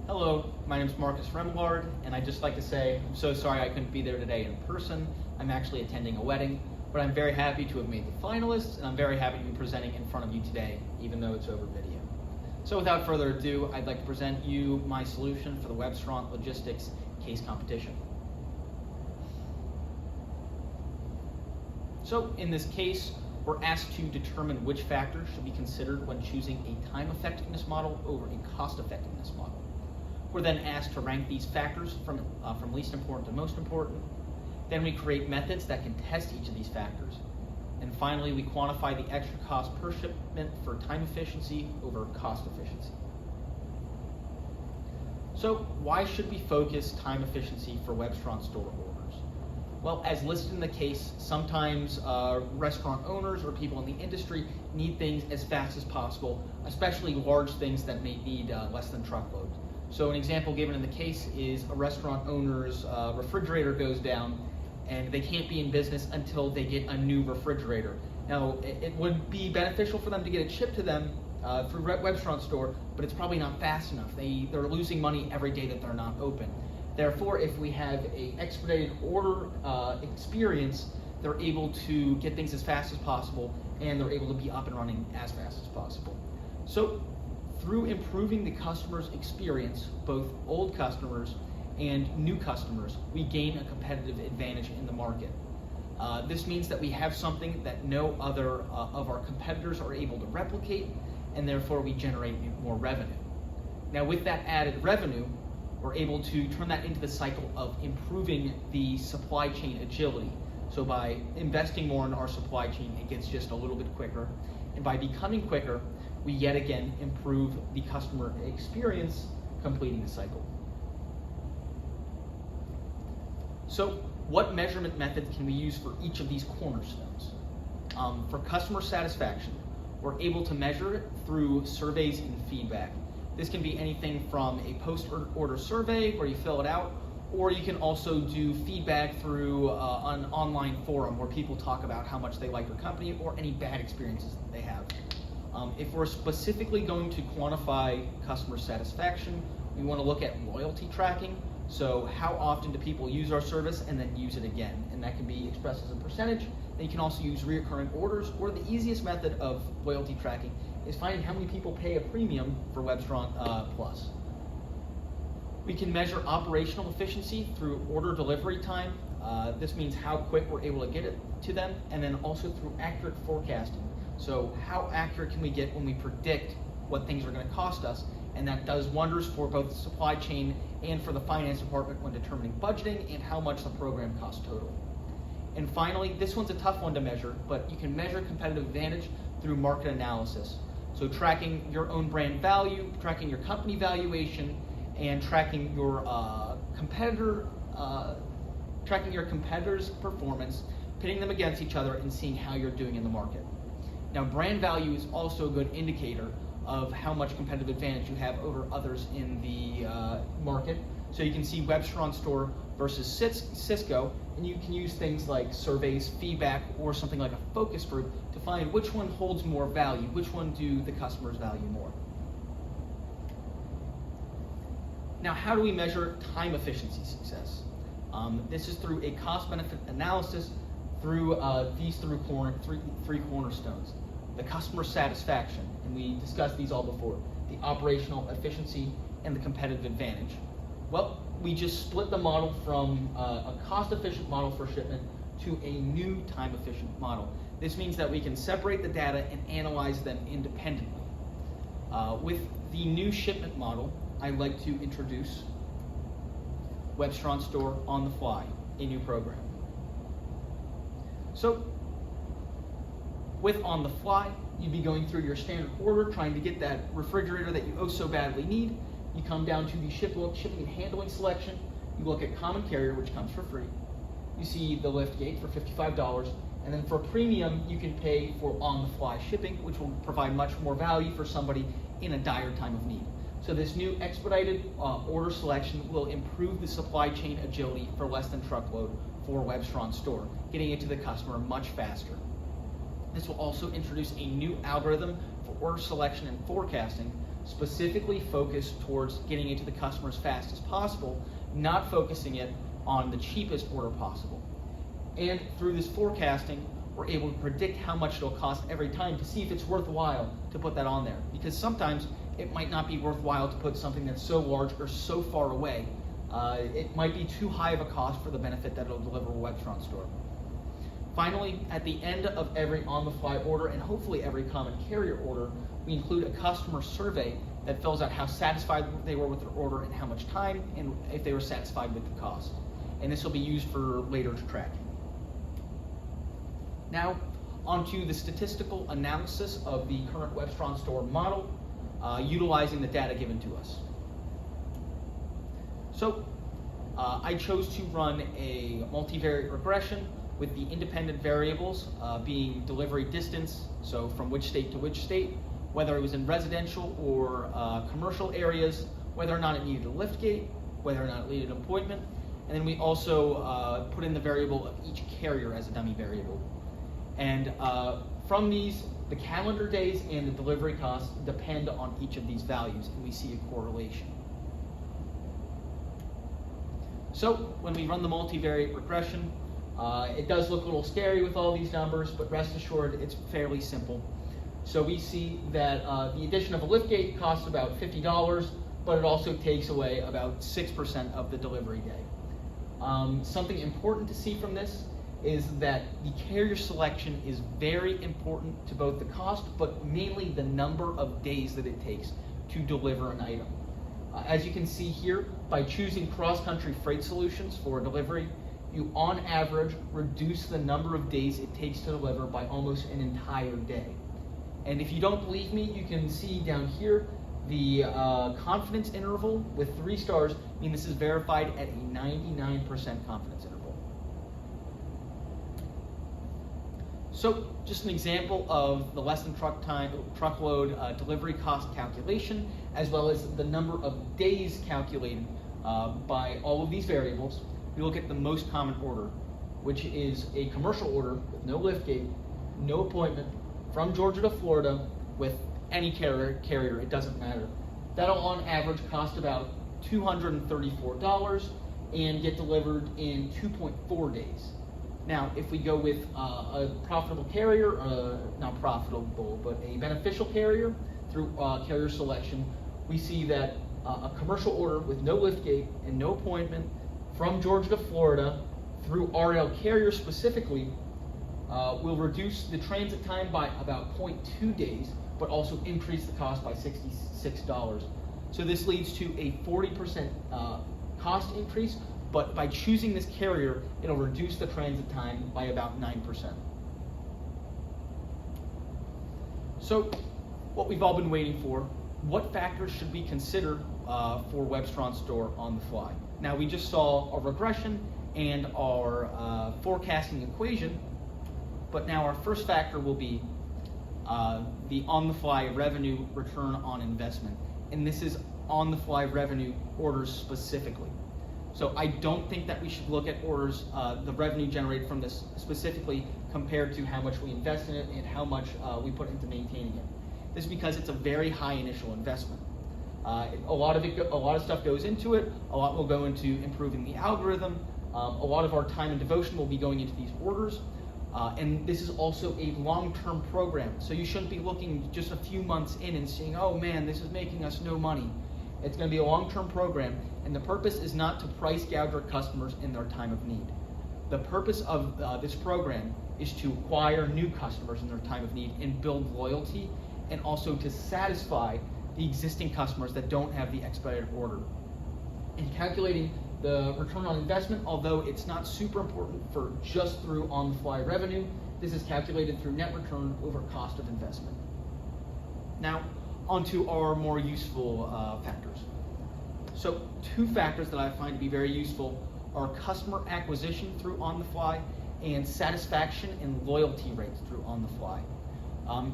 Hello, my name is Marcus Remillard, and I'd just like to say I'm so sorry I couldn't be there today in person. I'm actually attending a wedding, but I'm very happy to have made the finalists, and I'm very happy to be presenting in front of you today, even though it's over video. So without further ado, I'd like to present you my solution for the Webstaurant Logistics case competition. So in this case, we're asked to determine which factors should be considered when choosing a time effectiveness model over a cost effectiveness model. We're then asked to rank these factors from least important to most important. Then we create methods that can test each of these factors. And finally, we quantify the extra cost per shipment for time efficiency over cost efficiency. So why should we focus time efficiency for Webstaurant store orders? Well, as listed in the case, sometimes restaurant owners or people in the industry need things as fast as possible, especially large things that may need less than truckload. So an example given in the case is a restaurant owner's refrigerator goes down and they can't be in business until they get a new refrigerator. Now, it would be beneficial for them to get it shipped to them through Webstaurant store, but it's probably not fast enough. They're losing money every day that they're not open. Therefore, if we have an expedited order experience, they're able to get things as fast as possible, and they're able to be up and running as fast as possible. So, through improving the customer's experience, both old customers and new customers, we gain a competitive advantage in the market. This means that we have something that no other of our competitors are able to replicate, and therefore we generate more revenue. Now, with that added revenue, we're able to turn that into the cycle of improving the supply chain agility. So by investing more in our supply chain, it gets just a little bit quicker. And by becoming quicker, we yet again improve the customer experience, completing the cycle. So what measurement methods can we use for each of these cornerstones? For customer satisfaction, we're able to measure it through surveys and feedback. This can be anything from a post-order survey where you fill it out, or you can also do feedback through an online forum where people talk about how much they like your company or any bad experiences that they have. If we're specifically going to quantify customer satisfaction, we want to look at loyalty tracking. So how often do people use our service and then use it again? And that can be expressed as a percentage. Then you can also use recurring orders, or the easiest method of loyalty tracking is finding how many people pay a premium for Webstaurant Plus. We can measure operational efficiency through order delivery time. This means how quick we're able to get it to them, and then also through accurate forecasting. So how accurate can we get when we predict what things are going to cost us? And that does wonders for both the supply chain and for the finance department when determining budgeting and how much the program costs total. And finally, this one's a tough one to measure, but you can measure competitive advantage through market analysis. So tracking your own brand value, tracking your company valuation, and tracking your competitors' performance, pitting them against each other and seeing how you're doing in the market. Now, brand value is also a good indicator of how much competitive advantage you have over others in the market. So you can see Webstaurant store versus Cisco, and you can use things like surveys, feedback, or something like a focus group to find which one holds more value, which one do the customers value more. Now, how do we measure time efficiency success? This is through a cost-benefit analysis through these three cornerstones. The customer satisfaction, and we discussed these all before, the operational efficiency, and the competitive advantage. Well, we just split the model from a cost-efficient model for shipment to a new time-efficient model. This means that we can separate the data and analyze them independently. With the new shipment model, I'd like to introduce Webstaurant Store on the Fly, a new program. So, with On the Fly, you'd be going through your standard order, trying to get that refrigerator that you oh so badly need. You come down to the shipping and handling selection. You look at common carrier, which comes for free. You see the lift gate for $55, and then for premium, you can pay for on-the-fly shipping, which will provide much more value for somebody in a dire time of need. So this new expedited order selection will improve the supply chain agility for less than truckload for Webstaurant store, getting it to the customer much faster. This will also introduce a new algorithm for order selection and forecasting, specifically focused towards getting it to the customer as fast as possible, not focusing it on the cheapest order possible. And through this forecasting, we're able to predict how much it'll cost every time to see if it's worthwhile to put that on there. Because sometimes it might not be worthwhile to put something that's so large or so far away. It might be too high of a cost for the benefit that it'll deliver a Webtron store. Finally, at the end of every on-the-fly order, and hopefully every common carrier order, we include a customer survey that fills out how satisfied they were with their order and how much time, and if they were satisfied with the cost. And this will be used for later tracking. Now, onto the statistical analysis of the current Webtron store model, utilizing the data given to us. So, I chose to run a multivariate regression with the independent variables being delivery distance, so from which state to which state, whether it was in residential or commercial areas, whether or not it needed a lift gate, whether or not it needed an appointment, and then we also put in the variable of each carrier as a dummy variable. And from these, the calendar days and the delivery costs depend on each of these values, and we see a correlation. So when we run the multivariate regression, it does look a little scary with all these numbers, but rest assured it's fairly simple. So we see that the addition of a liftgate costs about $50, but it also takes away about 6% of the delivery day. Something important to see from this is that the carrier selection is very important to both the cost, but mainly the number of days that it takes to deliver an item. As you can see here, by choosing cross-country freight solutions for delivery, you on average reduce the number of days it takes to deliver by almost an entire day. And if you don't believe me, you can see down here the confidence interval with 3 stars, mean this is verified at a 99% confidence interval. So just an example of the less than truckload delivery cost calculation, as well as the number of days calculated by all of these variables. We look at the most common order, which is a commercial order with no liftgate, no appointment, from Georgia to Florida with any carrier, it doesn't matter. That'll on average cost about $234 and get delivered in 2.4 days. Now, if we go with a profitable carrier, not profitable, but a beneficial carrier through carrier selection, we see that a commercial order with no liftgate and no appointment from Georgia to Florida through RL carrier specifically will reduce the transit time by about 0.2 days, but also increase the cost by $66. So this leads to a 40% cost increase, but by choosing this carrier, it'll reduce the transit time by about 9%. So what we've all been waiting for, what factors should we consider for Webtron Store on the fly? Now we just saw a regression and our forecasting equation, but now our first factor will be the on-the-fly revenue return on investment. And this is on-the-fly revenue orders specifically. So I don't think that we should look at orders, the revenue generated from this specifically compared to how much we invest in it and how much we put into maintaining it. This is because it's a very high initial investment. A lot of stuff goes into it. A lot will go into improving the algorithm. A lot of our time and devotion will be going into these orders. And this is also a long-term program. So you shouldn't be looking just a few months in and seeing, oh man, this is making us no money. It's going to be a long-term program, and the purpose is not to price gouge our customers in their time of need. The purpose of this program is to acquire new customers in their time of need and build loyalty, and also to satisfy the existing customers that don't have the expedited order. In calculating the return on investment, although it's not super important for just through on-the-fly revenue, this is calculated through net return over cost of investment. Now, onto our more useful factors. So 2 factors that I find to be very useful are customer acquisition through on-the-fly and satisfaction and loyalty rates through on-the-fly.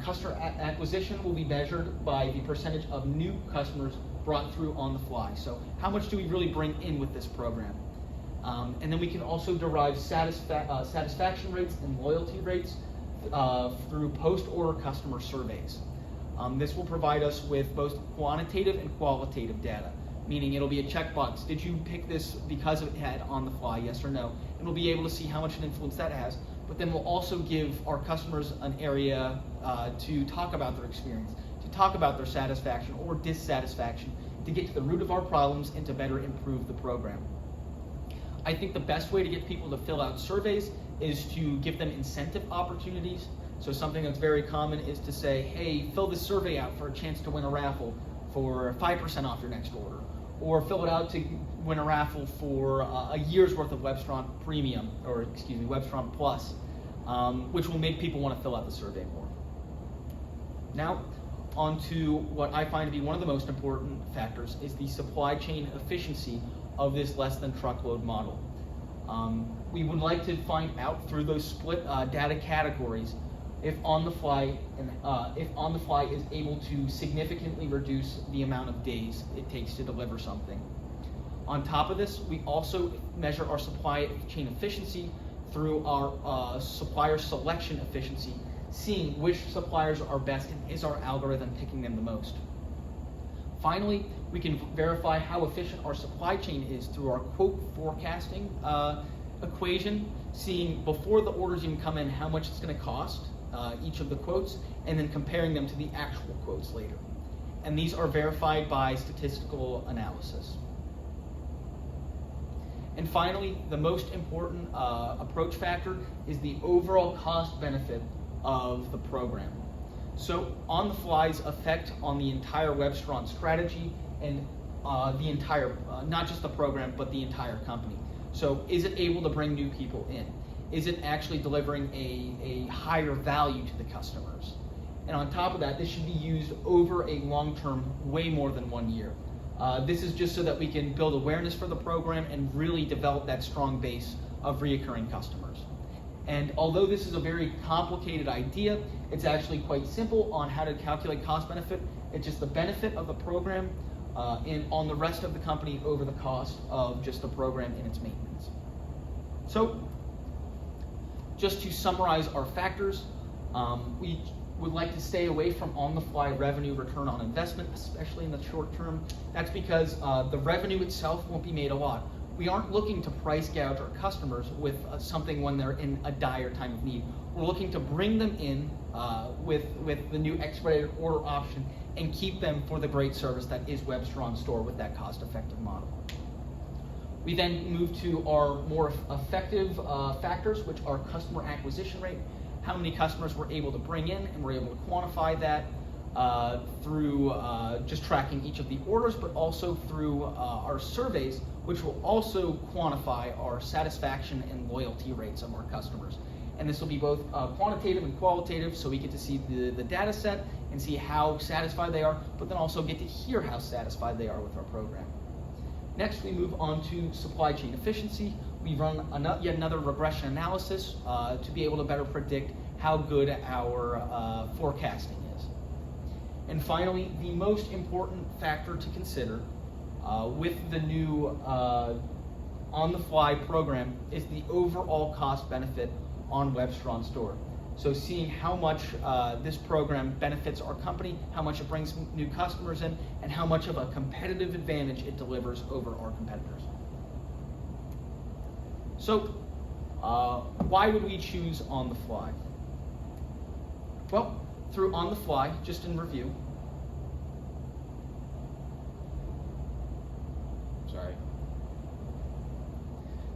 Customer acquisition will be measured by the percentage of new customers brought through on the fly. So how much do we really bring in with this program? And then we can also derive satisfaction rates and loyalty rates through post-order customer surveys. This will provide us with both quantitative and qualitative data, meaning it'll be a checkbox. Did you pick this because it had on the fly, yes or no? And we'll be able to see how much an influence that has, but then we'll also give our customers an area to talk about their experience, to talk about their satisfaction or dissatisfaction, to get to the root of our problems and to better improve the program. I think the best way to get people to fill out surveys is to give them incentive opportunities. So something that's very common is to say, hey, fill this survey out for a chance to win a raffle for 5% off your next order, or fill it out to win a raffle for a year's worth of Webstron Premium, or excuse me, Webstron Plus, which will make people want to fill out the survey more. Now, on to what I find to be one of the most important factors is the supply chain efficiency of this less than truckload model. We would like to find out through those split data categories if on the fly is able to significantly reduce the amount of days it takes to deliver something. On top of this, we also measure our supply chain efficiency through our supplier selection efficiency, seeing which suppliers are best and is our algorithm picking them the most. Finally, we can verify how efficient our supply chain is through our quote forecasting equation, seeing before the orders even come in how much it's going to cost, each of the quotes, and then comparing them to the actual quotes later. And these are verified by statistical analysis. And finally, the most important approach factor is the overall cost benefit of the program. So on the fly's effect on the entire Webstron strategy and the entire, not just the program, but the entire company. So is it able to bring new people in? Is it actually delivering a higher value to the customers? And on top of that, this should be used over a long term, way more than 1 year. This is just so that we can build awareness for the program and really develop that strong base of reoccurring customers. And although this is a very complicated idea, it's actually quite simple on how to calculate cost benefit. It's just the benefit of the program and on the rest of the company over the cost of just the program and its maintenance. So, just to summarize our factors, we would like to stay away from on-the-fly revenue return on investment, especially in the short term. That's because the revenue itself won't be made a lot. We aren't looking to price gouge our customers with something when they're in a dire time of need. We're looking to bring them in with the new expedited order option and keep them for the great service that is Webstron Store with that cost-effective model. We then move to our more effective factors, which are customer acquisition rate, how many customers we're able to bring in, and we're able to quantify that through just tracking each of the orders, but also through our surveys, which will also quantify our satisfaction and loyalty rates of our customers. And this will be both quantitative and qualitative, so we get to see the data set and see how satisfied they are, but then also get to hear how satisfied they are with our program. Next, we move on to supply chain efficiency. We run yet another regression analysis to be able to better predict how good our forecasting is. And finally, the most important factor to consider with the new on-the-fly program is the overall cost benefit on Webstron Store. So seeing how much this program benefits our company, how much it brings new customers in, and how much of a competitive advantage it delivers over our competitors. So why would we choose on the fly? Well, through on the fly, just in review,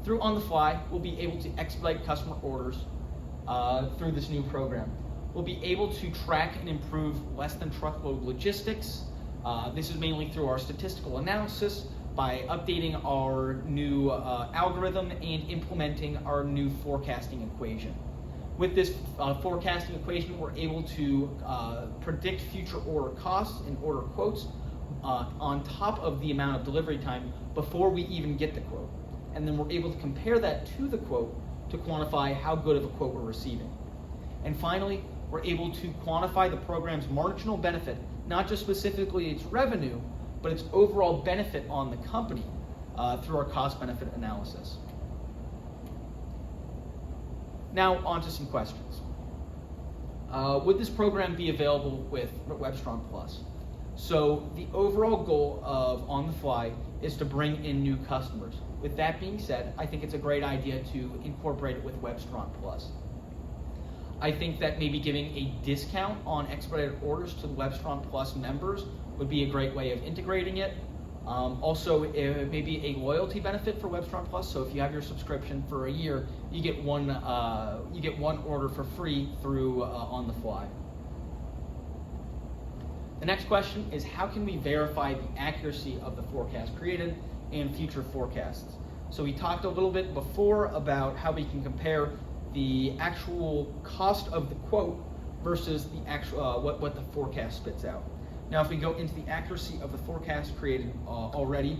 through on the fly, we'll be able to expedite customer orders through this new program. We'll be able to track and improve less than truckload logistics. This is mainly through our statistical analysis by updating our new algorithm and implementing our new forecasting equation. With this forecasting equation, we're able to predict future order costs and order quotes on top of the amount of delivery time before we even get the quote. And then we're able to compare that to the quote to quantify how good of a quote we're receiving. And finally, we're able to quantify the program's marginal benefit, not just specifically its revenue, but its overall benefit on the company through our cost-benefit analysis. Now, on to some questions. Would this program be available with Webstron Plus? So the overall goal of On the Fly is to bring in new customers. With that being said, I think it's a great idea to incorporate it with Webstron Plus. I think that maybe giving a discount on expedited orders to the Webstron Plus members would be a great way of integrating it. Also, maybe a loyalty benefit for Webstron Plus. So if you have your subscription for a year, you get one order for free through On the Fly. The next question is, how can we verify the accuracy of the forecast created and future forecasts? So we talked a little bit before about how we can compare the actual cost of the quote versus the actual what the forecast spits out. Now, if we go into the accuracy of the forecast created already,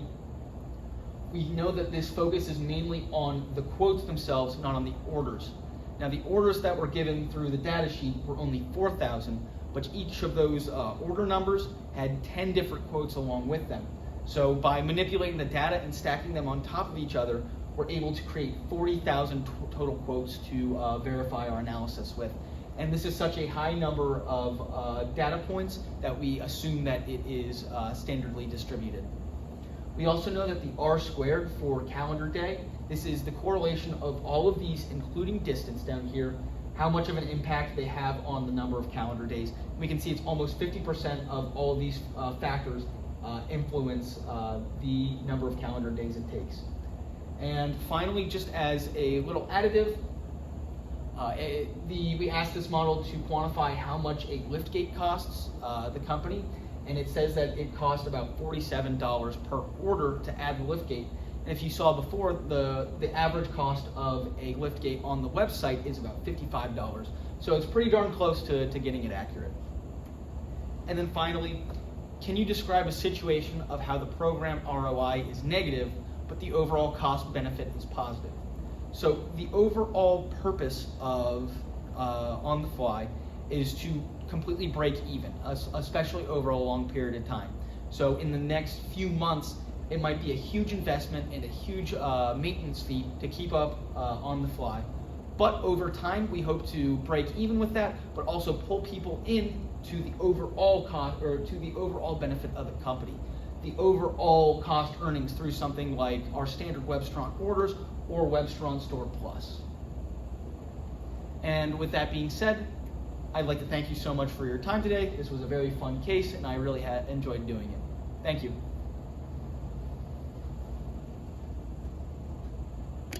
we know that this focus is mainly on the quotes themselves, not on the orders. Now, the orders that were given through the data sheet were only 4,000, but each of those order numbers had 10 different quotes along with them. So by manipulating the data and stacking them on top of each other, we're able to create 40,000 total quotes to verify our analysis with. And this is such a high number of data points that we assume that it is standardly distributed. We also know that the R squared for calendar day, this is the correlation of all of these, including distance down here, how much of an impact they have on the number of calendar days. We can see it's almost 50% of all of these factors influence the number of calendar days it takes. And finally, just as a little additive, we asked this model to quantify how much a liftgate costs the company, and it says that it costs about $47 per order to add the liftgate. And if you saw before, the average cost of a liftgate on the website is about $55. So it's pretty darn close to getting it accurate. And then finally, can you describe a situation of how the program ROI is negative, but the overall cost benefit is positive? So the overall purpose of On the Fly is to completely break even, especially over a long period of time. So in the next few months, it might be a huge investment and a huge maintenance fee to keep up On the Fly. But over time, we hope to break even with that, but also pull people in to the overall cost, or to the overall benefit of the company. The overall cost earnings through something like our standard Webstron orders or Webstron Store Plus. And with that being said, I'd like to thank you so much for your time today. This was a very fun case, and I really enjoyed doing it. Thank you.